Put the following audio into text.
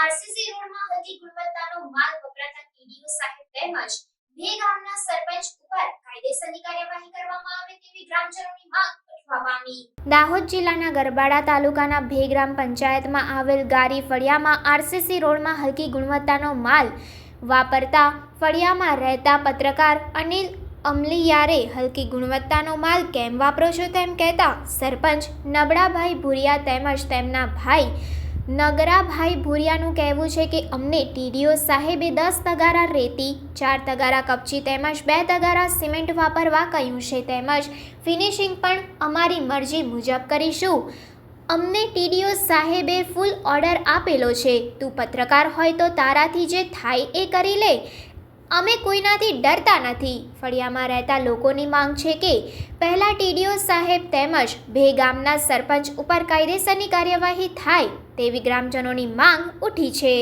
RCC રોડમાં હલકી ગુણવત્તાનો માલ વપરાતા ટીડીઓ સાહેબ તેમજ બે ગામના સરપંચ ઉપર કાયદેસરની કાર્યવાહી કરવામાં આવે તેવી ગ્રામજનોની માંગ ઉઠવા પામી। દાહોદ જિલ્લાના ગરબાડા તાલુકાના ભે ગ્રામ પંચાયતમાં આવેલ ગારી ફળિયામાં આરસીસી રોડમાં હલકી ગુણવત્તાનો માલ વાપરતા ફળિયામાં રહેતા પત્રકાર અનિલ અમલીયારે હલકી ગુણવત્તાનો માલ કેમ વાપરો છો તેમ કહેતા સરપંચ નબળાભાઈ ભુરિયા તેમજ તેમના ભાઈ નગરાભાઈ ભુરિયાનું કહેવું છે કે અમને ટીડીઓ સાહેબે 10 તગારા રેતી, 4 તગારા કપચી તેમજ 2 તગારા સિમેન્ટ વાપરવા કહ્યું છે તેમજ ફિનિશિંગ પણ અમારી મરજી મુજબ કરીશું। અમને ટીડીઓ સાહેબે ફૂલ ઓર્ડર આપેલો છે, તું પત્રકાર હોય તો તારાથી જે થાય એ કરી લે, અમે કોઈનાથી ડરતા નથી। ફળિયામાં રહેતા લોકોની માંગ છે કે પહેલા ટીડીઓ સાહેબ તેમજ બે ગામના સરપંચ ઉપર કાયદેસરની કાર્યવાહી થાય તેવી ગ્રામજનોની માંગ ઉઠી છે।